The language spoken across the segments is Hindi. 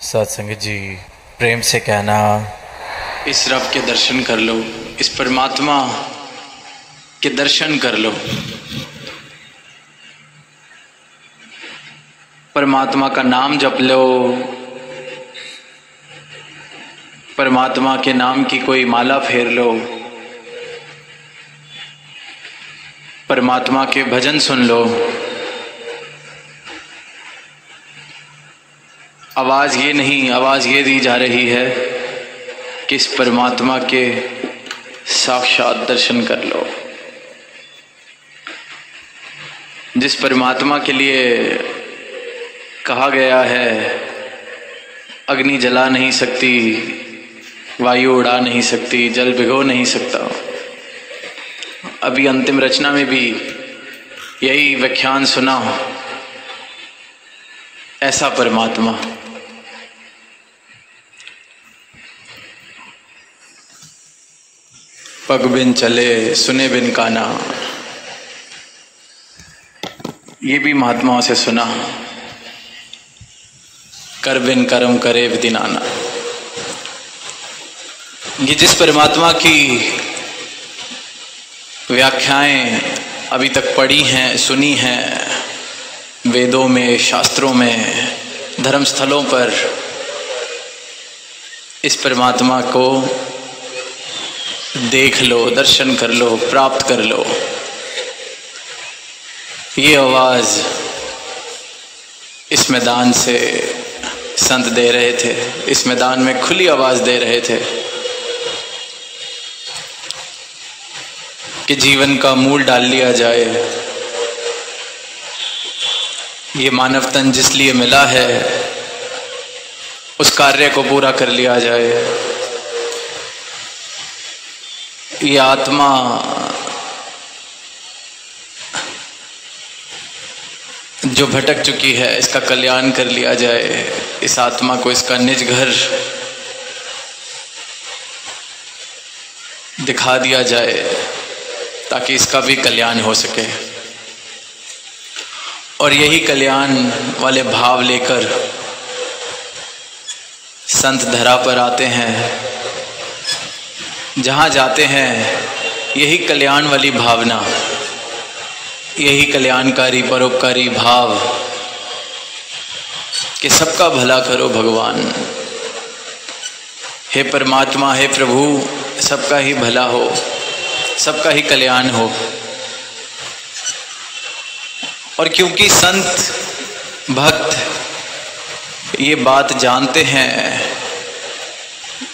सत्संग जी प्रेम से कहना, इस रब के दर्शन कर लो, इस परमात्मा के दर्शन कर लो। परमात्मा का नाम जप लो, परमात्मा के नाम की कोई माला फेर लो, परमात्मा के भजन सुन लो। आवाज़ ये नहीं, आवाज़ ये दी जा रही है कि इस परमात्मा के साक्षात दर्शन कर लो। जिस परमात्मा के लिए कहा गया है अग्नि जला नहीं सकती, वायु उड़ा नहीं सकती, जल भिगो नहीं सकता। अभी अंतिम रचना में भी यही व्याख्यान सुना। ऐसा परमात्मा पग बिन चले सुने बिन काना, ये भी महात्माओं से सुना। कर बिन कर्म करे विधि नाना। ये जिस परमात्मा की व्याख्याएं अभी तक पढ़ी हैं, सुनी हैं, वेदों में, शास्त्रों में, धर्मस्थलों पर, इस परमात्मा को देख लो, दर्शन कर लो, प्राप्त कर लो। ये आवाज़ इस मैदान से संत दे रहे थे, इस मैदान में खुली आवाज़ दे रहे थे कि जीवन का मूल डाल लिया जाए। ये मानव तन जिस लिए मिला है उस कार्य को पूरा कर लिया जाए। ये आत्मा जो भटक चुकी है इसका कल्याण कर लिया जाए। इस आत्मा को इसका निज घर दिखा दिया जाए ताकि इसका भी कल्याण हो सके। और यही कल्याण वाले भाव लेकर संत धरा पर आते हैं। जहाँ जाते हैं यही कल्याण वाली भावना, यही कल्याणकारी परोपकारी भाव कि सबका भला करो भगवान। हे परमात्मा, हे प्रभु, सबका ही भला हो, सबका ही कल्याण हो। और क्योंकि संत भक्त ये बात जानते हैं,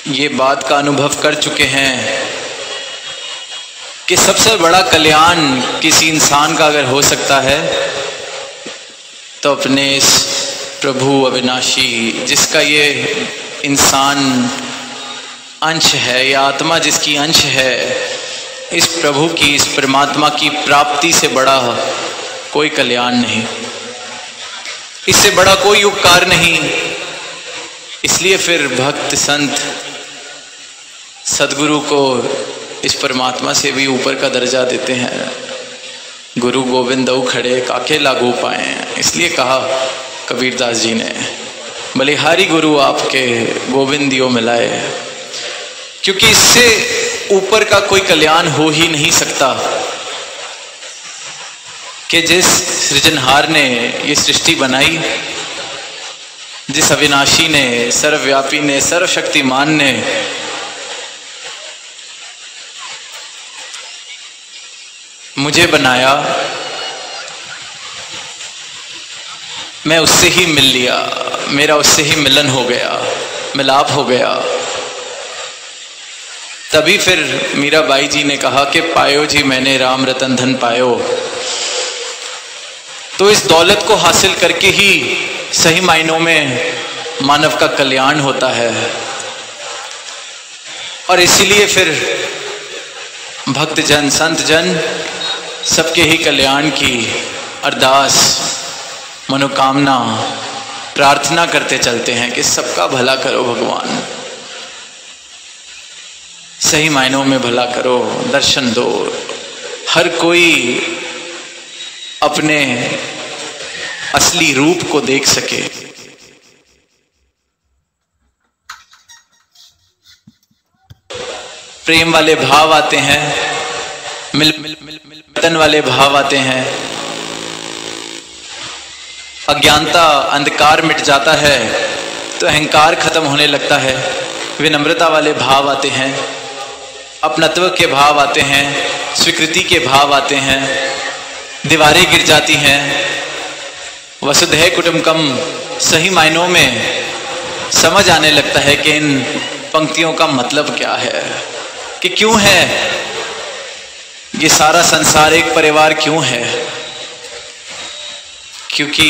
ये बात का अनुभव कर चुके हैं कि सबसे बड़ा कल्याण किसी इंसान का अगर हो सकता है तो अपने इस प्रभु अविनाशी, जिसका ये इंसान अंश है, या आत्मा जिसकी अंश है, इस प्रभु की, इस परमात्मा की प्राप्ति से बड़ा कोई कल्याण नहीं, इससे बड़ा कोई उपकार नहीं। इसलिए फिर भक्त संत सदगुरु को इस परमात्मा से भी ऊपर का दर्जा देते हैं। गुरु गोविंद दऊ खड़े काके लागू पाए, इसलिए कहा कबीरदास जी ने, बलिहारी गुरु आपके गोविंदियों मिलाए। क्योंकि इससे ऊपर का कोई कल्याण हो ही नहीं सकता कि जिस सृजनहार ने ये सृष्टि बनाई, जिस अविनाशी ने, सर्वव्यापी ने, सर्वशक्तिमान ने मुझे बनाया, मैं उससे ही मिल लिया, मेरा उससे ही मिलन हो गया, मिलाप हो गया। तभी फिर मीराबाई जी ने कहा कि पायो जी मैंने राम रतन धन पायो। तो इस दौलत को हासिल करके ही सही मायनों में मानव का कल्याण होता है। और इसीलिए फिर भक्त जन, संत जन सबके ही कल्याण की अरदास, मनोकामना, प्रार्थना करते चलते हैं कि सबका भला करो भगवान, सही मायनों में भला करो, दर्शन दो। हर कोई अपने असली रूप को देख सके। प्रेम वाले भाव आते हैं, मिलन वाले भाव आते हैं। अज्ञानता, अंधकार मिट जाता है तो अहंकार खत्म होने लगता है। विनम्रता वाले भाव आते हैं, अपनत्व के भाव आते हैं, स्वीकृति के भाव आते हैं, दीवारें गिर जाती हैं। वसुधैव कुटुंबकम सही मायनों में समझ आने लगता है कि इन पंक्तियों का मतलब क्या है, कि क्यों है ये सारा संसार, एक परिवार क्यों है। क्योंकि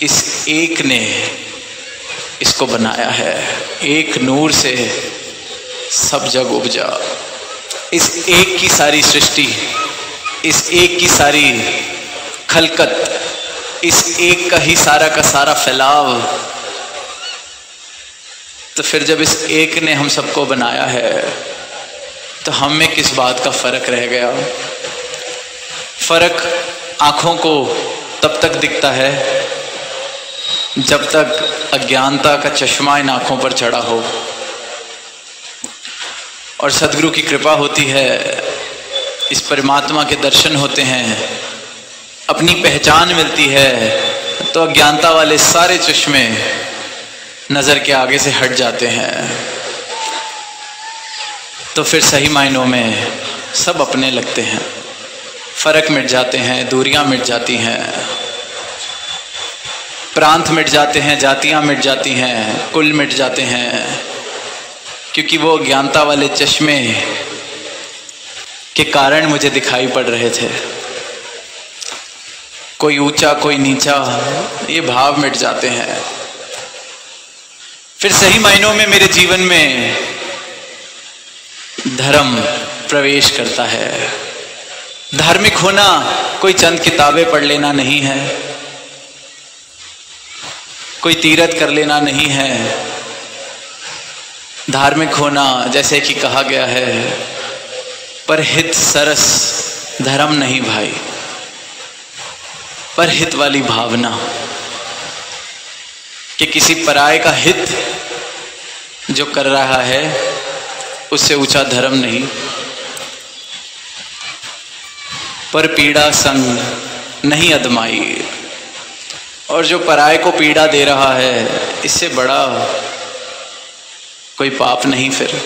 इस एक ने इसको बनाया है। एक नूर से सब जग उपजा। इस एक की सारी सृष्टि, इस एक की सारी खलकत, इस एक का ही सारा का सारा फैलाव। तो फिर जब इस एक ने हम सबको बनाया है तो हम में किस बात का फर्क रह गया। फर्क आंखों को तब तक दिखता है जब तक अज्ञानता का चश्मा इन आंखों पर चढ़ा हो और सदगुरु की कृपा होती है, इस परमात्मा के दर्शन होते हैं, अपनी पहचान मिलती है, तो अज्ञानता वाले सारे चश्मे नजर के आगे से हट जाते हैं। तो फिर सही मायनों में सब अपने लगते हैं, फर्क मिट जाते हैं, दूरियां मिट जाती हैं, प्रांत मिट जाते हैं, जातियां मिट जाती हैं, कुल मिट जाते हैं। क्योंकि वो अज्ञानता वाले चश्मे के कारण मुझे दिखाई पड़ रहे थे, कोई ऊंचा कोई नीचा, ये भाव मिट जाते हैं। फिर सही मायनों में मेरे जीवन में धर्म प्रवेश करता है। धार्मिक होना कोई चंद किताबें पढ़ लेना नहीं है, कोई तीरथ कर लेना नहीं है। धार्मिक होना, जैसे कि कहा गया है, परहित सरस धर्म नहीं भाई, परहित वाली भावना कि किसी पराये का हित जो कर रहा है उससे ऊंचा धर्म नहीं। पर पीड़ा संग नहीं अदमाई, और जो पराये को पीड़ा दे रहा है इससे बड़ा कोई पाप नहीं। फिर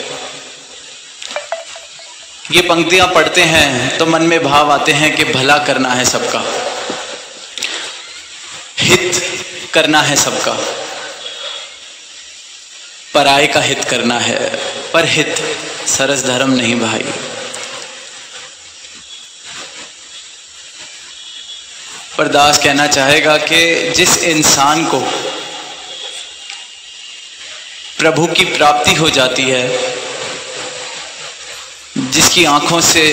ये पंक्तियां पढ़ते हैं तो मन में भाव आते हैं कि भला करना है सबका, हित करना है सबका, पराये का हित करना है, पर हित सरस धर्म नहीं भाई। पर दास कहना चाहेगा कि जिस इंसान को प्रभु की प्राप्ति हो जाती है, जिसकी आंखों से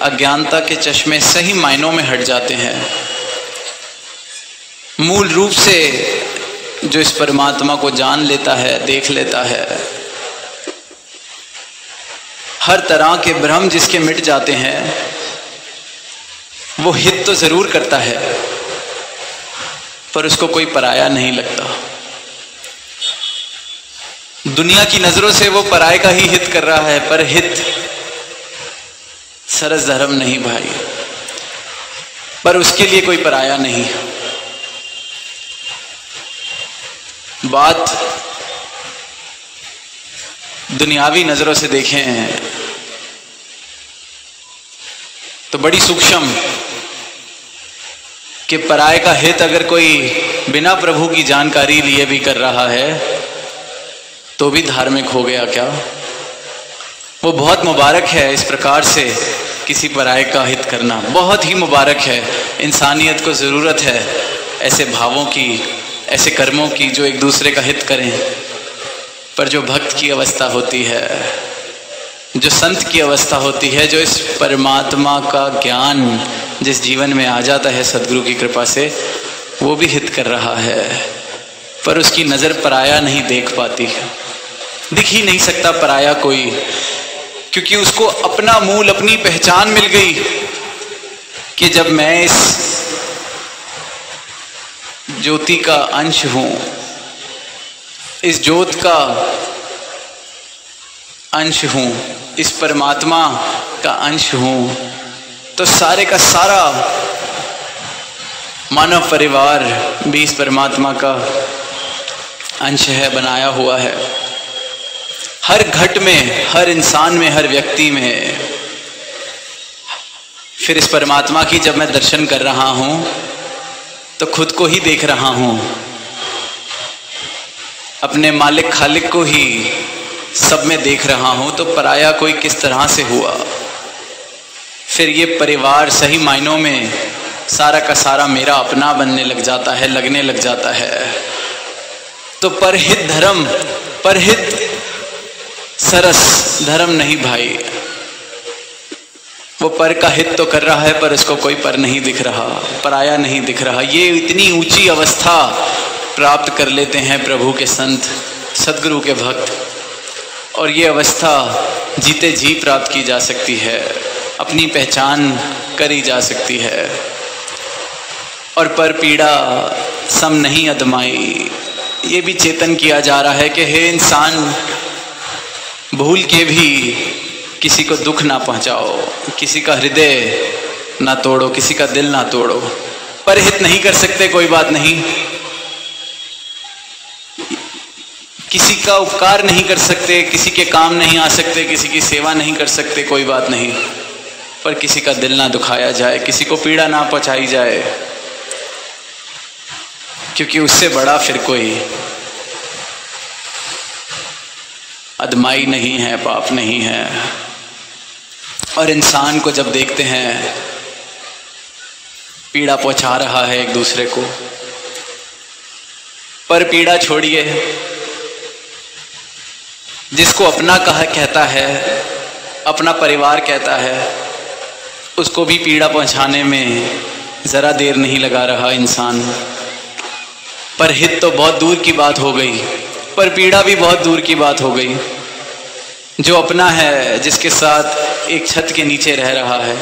अज्ञानता के चश्मे सही मायनों में हट जाते हैं, मूल रूप से जो इस परमात्मा को जान लेता है, देख लेता है, हर तरह के भ्रम जिसके मिट जाते हैं, वो हित तो जरूर करता है पर उसको कोई पराया नहीं लगता। दुनिया की नजरों से वो पराये का ही हित कर रहा है, पर हित सरस धर्म नहीं भाई, पर उसके लिए कोई पराया नहीं। बात दुनियावी नजरों से देखें तो बड़ी सूक्ष्म, कि पराये का हित अगर कोई बिना प्रभु की जानकारी लिए भी कर रहा है तो भी धार्मिक हो गया क्या? वो बहुत मुबारक है इस प्रकार से किसी पराये का हित करना, बहुत ही मुबारक है। इंसानियत को ज़रूरत है ऐसे भावों की, ऐसे कर्मों की जो एक दूसरे का हित करें। पर जो भक्त की अवस्था होती है, जो संत की अवस्था होती है, जो इस परमात्मा का ज्ञान जिस जीवन में आ जाता है सदगुरु की कृपा से, वो भी हित कर रहा है पर उसकी नज़र पराया नहीं देख पाती, दिख ही नहीं सकता पराया कोई, क्योंकि उसको अपना मूल, अपनी पहचान मिल गई कि जब मैं इस ज्योति का अंश हूं, इस ज्योत का अंश हूँ, इस परमात्मा का अंश हूँ, तो सारे का सारा मानव परिवार भी इस परमात्मा का अंश है, बनाया हुआ है। हर घट में, हर इंसान में, हर व्यक्ति में। फिर इस परमात्मा की जब मैं दर्शन कर रहा हूँ तो खुद को ही देख रहा हूँ, अपने मालिक खालिक को ही सब में देख रहा हूँ, तो पराया कोई किस तरह से हुआ। फिर ये परिवार सही मायनों में सारा का सारा मेरा अपना बनने लग जाता है, लगने लग जाता है। तो परहित धर्म, परहित सरस धर्म नहीं भाई। वो पर का हित तो कर रहा है पर उसको कोई पर नहीं दिख रहा, पराया नहीं दिख रहा। ये इतनी ऊंची अवस्था प्राप्त कर लेते हैं प्रभु के संत, सदगुरु के भक्त, और ये अवस्था जीते जी प्राप्त की जा सकती है, अपनी पहचान करी जा सकती है। और पर पीड़ा सम नहीं अदमाई, ये भी चेतन किया जा रहा है कि हे इंसान, भूल के भी किसी को दुख ना पहुंचाओ, किसी का हृदय ना तोड़ो, किसी का दिल ना तोड़ो। परहित नहीं कर सकते, कोई बात नहीं। किसी का उपकार नहीं कर सकते, किसी के काम नहीं आ सकते, किसी की सेवा नहीं कर सकते, कोई बात नहीं। पर किसी का दिल ना दुखाया जाए, किसी को पीड़ा ना पहुंचाई जाए, क्योंकि उससे बड़ा फिर कोई अदमाई नहीं है, पाप नहीं है। और इंसान को जब देखते हैं पीड़ा पहुंचा रहा है एक दूसरे को, पर पीड़ा छोड़िए, जिसको अपना कहता है, अपना परिवार कहता है, उसको भी पीड़ा पहुंचाने में जरा देर नहीं लगा रहा इंसान। पर हित तो बहुत दूर की बात हो गई, पर पीड़ा भी बहुत दूर की बात हो गई। जो अपना है, जिसके साथ एक छत के नीचे रह रहा है,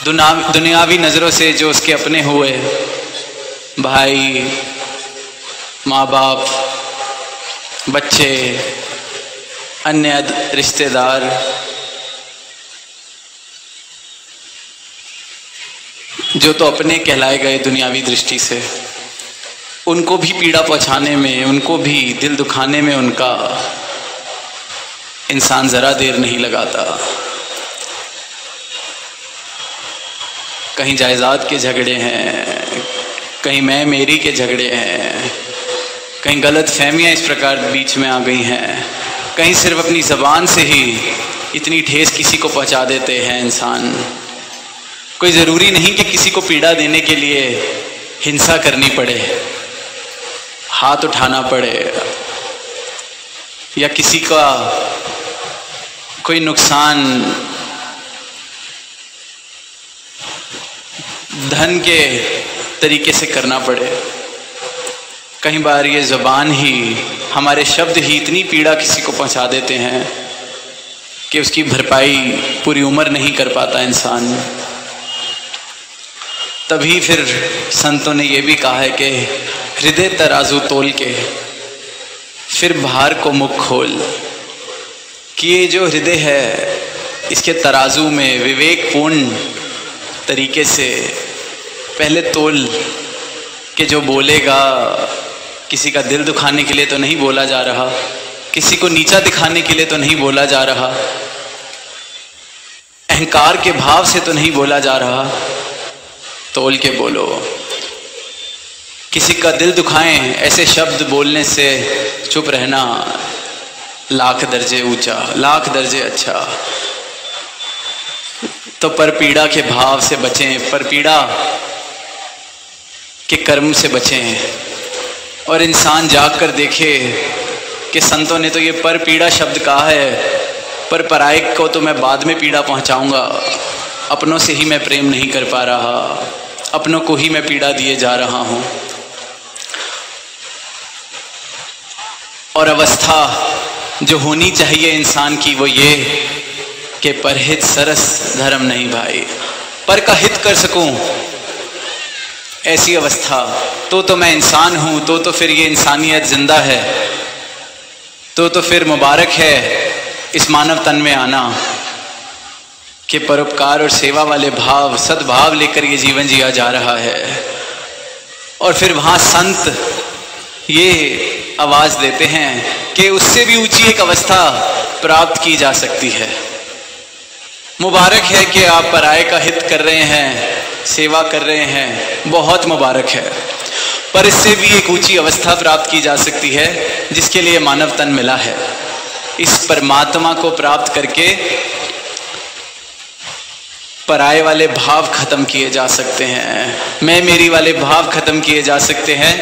दुनियावी नजरों से जो उसके अपने हुए, भाई, माँ बाप, बच्चे, अन्य रिश्तेदार, जो तो अपने कहलाए गए दुनियावी दृष्टि से, उनको भी पीड़ा पहुंचाने में, उनको भी दिल दुखाने में उनका इंसान जरा देर नहीं लगाता। कहीं जायदाद के झगड़े हैं, कहीं मैं मेरी के झगड़े हैं, कहीं गलत फहमियाँ इस प्रकार बीच में आ गई हैं, कहीं सिर्फ अपनी ज़बान से ही इतनी ठेस किसी को पहुंचा देते हैं इंसान। कोई ज़रूरी नहीं कि किसी को पीड़ा देने के लिए हिंसा करनी पड़े, हाथ उठाना पड़े, या किसी का कोई नुकसान धन के तरीके से करना पड़े। कई बार ये ज़बान ही, हमारे शब्द ही इतनी पीड़ा किसी को पहुंचा देते हैं कि उसकी भरपाई पूरी उम्र नहीं कर पाता इंसान। तभी फिर संतों ने ये भी कहा है कि हृदय तराजू तोल के फिर भार को मुख खोल, कि ये जो हृदय है इसके तराजू में विवेकपूर्ण तरीके से पहले तोल के जो बोलेगा, किसी का दिल दुखाने के लिए तो नहीं बोला जा रहा, किसी को नीचा दिखाने के लिए तो नहीं बोला जा रहा, अहंकार के भाव से तो नहीं बोला जा रहा। तोल के बोलो। किसी का दिल दुखाएं ऐसे शब्द बोलने से चुप रहना लाख दर्जे ऊंचा, लाख दर्जे अच्छा। तो पर पीड़ा के भाव से बचें, पर पीड़ा के कर्म से बचें, और इंसान जाग कर देखे कि संतों ने तो ये पर पीड़ा शब्द कहा है, पर पराये को तो मैं बाद में पीड़ा पहुंचाऊंगा, अपनों से ही मैं प्रेम नहीं कर पा रहा, अपनों को ही मैं पीड़ा दिए जा रहा हूं। और अवस्था जो होनी चाहिए इंसान की वो ये कि परहित सरस धर्म नहीं भाई, पर का हित कर सकूं, ऐसी अवस्था तो मैं इंसान हूं, तो फिर ये इंसानियत जिंदा है, तो फिर मुबारक है इस मानव तन में आना कि परोपकार और सेवा वाले भाव, सद्भाव लेकर ये जीवन जिया जा रहा है। और फिर वहाँ संत ये आवाज देते हैं कि उससे भी ऊंची एक अवस्था प्राप्त की जा सकती है। मुबारक है कि आप पराये का हित कर रहे हैं, सेवा कर रहे हैं, बहुत मुबारक है। पर इससे भी एक ऊंची अवस्था प्राप्त की जा सकती है जिसके लिए मानव तन मिला है। इस परमात्मा को प्राप्त करके पराये वाले भाव खत्म किए जा सकते हैं, मैं मेरी वाले भाव खत्म किए जा सकते हैं।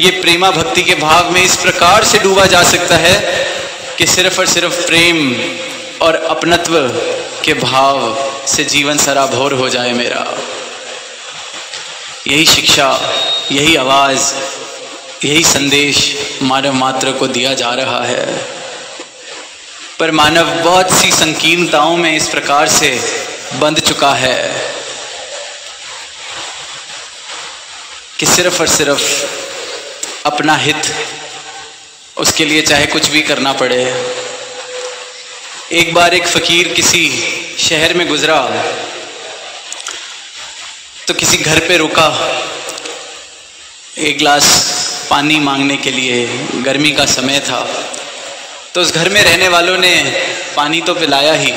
ये प्रेमा भक्ति के भाव में इस प्रकार से डूबा जा सकता है कि सिर्फ और सिर्फ प्रेम और अपनत्व के भाव से जीवन सराबोर हो जाए मेरा। यही शिक्षा, यही आवाज, यही संदेश मानव मात्र को दिया जा रहा है। पर मानव बहुत सी संकीर्णताओं में इस प्रकार से बंध चुका है कि सिर्फ और सिर्फ अपना हित, उसके लिए चाहे कुछ भी करना पड़े। एक बार एक फकीर किसी शहर में गुजरा तो किसी घर पे रुका एक गिलास पानी मांगने के लिए। गर्मी का समय था तो उस घर में रहने वालों ने पानी तो पिलाया ही,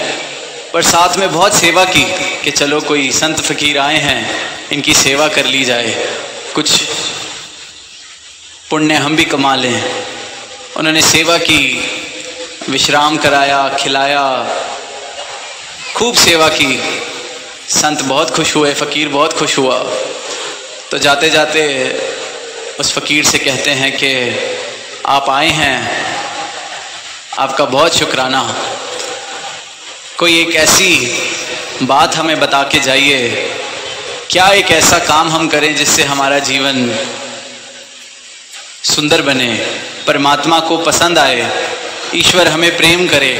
पर साथ में बहुत सेवा की कि चलो कोई संत फकीर आए हैं, इनकी सेवा कर ली जाए, कुछ पुण्य हम भी कमा लें। उन्होंने सेवा की, विश्राम कराया, खिलाया, खूब सेवा की। संत बहुत खुश हुए, फकीर बहुत खुश हुआ। तो जाते जाते उस फकीर से कहते हैं कि आप आए हैं, आपका बहुत शुक्राना। कोई एक ऐसी बात हमें बता के जाइए, क्या एक ऐसा काम हम करें जिससे हमारा जीवन सुंदर बने, परमात्मा को पसंद आए, ईश्वर हमें प्रेम करे,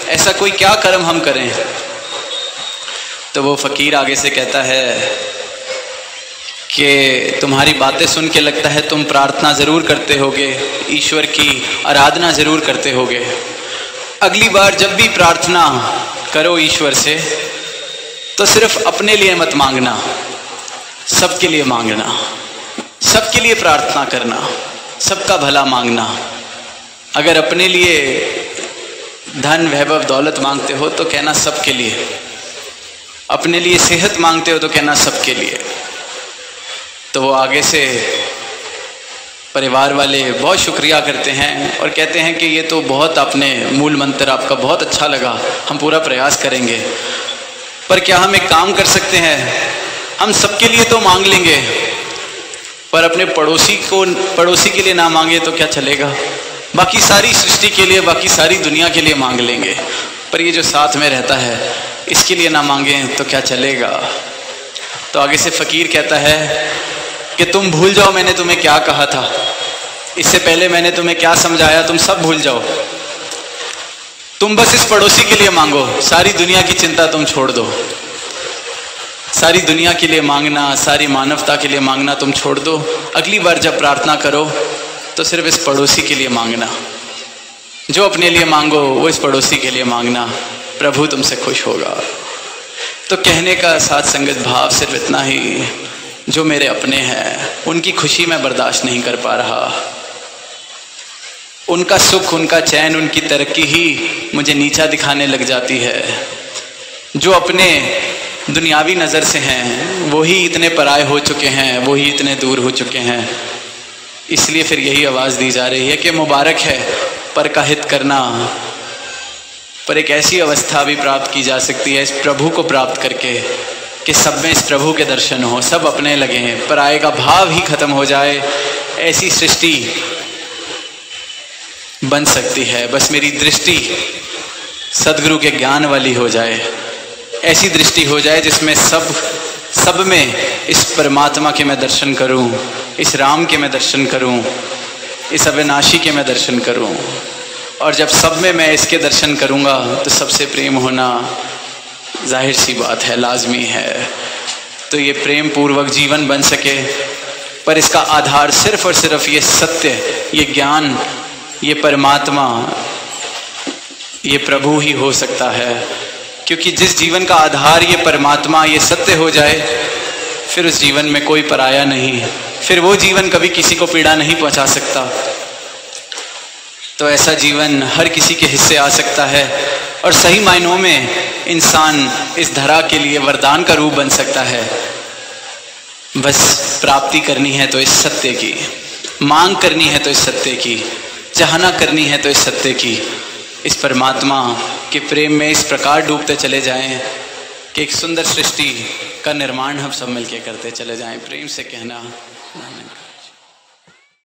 ऐसा कोई क्या कर्म हम करें। तो वो फकीर आगे से कहता है कि तुम्हारी बातें सुन के लगता है तुम प्रार्थना जरूर करते होगे, ईश्वर की आराधना जरूर करते होगे। अगली बार जब भी प्रार्थना करो ईश्वर से तो सिर्फ अपने लिए मत मांगना, सबके लिए मांगना, सबके लिए प्रार्थना करना, सबका भला मांगना। अगर अपने लिए धन, वैभव, दौलत मांगते हो तो कहना सबके लिए, अपने लिए सेहत मांगते हो तो कहना सबके लिए। तो वो आगे से परिवार वाले बहुत शुक्रिया करते हैं और कहते हैं कि ये तो बहुत आपने मूल मंत्र आपका बहुत अच्छा लगा, हम पूरा प्रयास करेंगे। पर क्या हम एक काम कर सकते हैं, हम सबके लिए तो मांग लेंगे पर अपने पड़ोसी के लिए ना मांगे तो क्या चलेगा। बाकी सारी सृष्टि के लिए, बाकी सारी दुनिया के लिए मांग लेंगे, पर ये जो साथ में रहता है इसके लिए ना मांगे तो क्या चलेगा। तो आगे से फकीर कहता है कि तुम भूल जाओ मैंने तुम्हें क्या कहा था, इससे पहले मैंने तुम्हें क्या समझाया, तुम सब भूल जाओ। तुम बस इस पड़ोसी के लिए मांगो, सारी दुनिया की चिंता तुम छोड़ दो। सारी दुनिया के लिए मांगना, सारी मानवता के लिए मांगना तुम छोड़ दो। अगली बार जब प्रार्थना करो तो सिर्फ इस पड़ोसी के लिए मांगना, जो अपने लिए मांगो वो इस पड़ोसी के लिए मांगना, प्रभु तुमसे खुश होगा। तो कहने का साथ संगत भाव सिर्फ इतना ही, जो मेरे अपने हैं उनकी खुशी मैं बर्दाश्त नहीं कर पा रहा, उनका सुख, उनका चैन, उनकी तरक्की ही मुझे नीचा दिखाने लग जाती है। जो अपने दुनियावी नज़र से हैं वो ही इतने पराये हो चुके हैं, वो ही इतने दूर हो चुके हैं। इसलिए फिर यही आवाज़ दी जा रही है कि मुबारक है पर का हित करना, पर एक ऐसी अवस्था भी प्राप्त की जा सकती है इस प्रभु को प्राप्त करके कि सब में इस प्रभु के दर्शन हो, सब अपने लगे हैं, पराये का भाव ही खत्म हो जाए। ऐसी सृष्टि बन सकती है। बस मेरी दृष्टि सदगुरु के ज्ञान वाली हो जाए, ऐसी दृष्टि हो जाए जिसमें सब में इस परमात्मा के मैं दर्शन करूं, इस राम के मैं दर्शन करूं, इस अविनाशी के मैं दर्शन करूं। और जब सब में मैं इसके दर्शन करूंगा तो सबसे प्रेम होना जाहिर सी बात है, लाजमी है। तो ये प्रेम पूर्वक जीवन बन सके, पर इसका आधार सिर्फ और सिर्फ ये सत्य, ये ज्ञान, ये परमात्मा, ये प्रभु ही हो सकता है। क्योंकि जिस जीवन का आधार ये परमात्मा, ये सत्य हो जाए, फिर उस जीवन में कोई पराया नहीं, फिर वो जीवन कभी किसी को पीड़ा नहीं पहुंचा सकता। तो ऐसा जीवन हर किसी के हिस्से आ सकता है और सही मायनों में इंसान इस धरा के लिए वरदान का रूप बन सकता है। बस प्राप्ति करनी है तो इस सत्य की, मांग करनी है तो इस सत्य की, चाहना करनी है तो इस सत्य की, इस परमात्मा के प्रेम में इस प्रकार डूबते चले जाएं कि एक सुंदर सृष्टि का निर्माण हम सब मिलकर करते चले जाएं। प्रेम से कहना आमीन।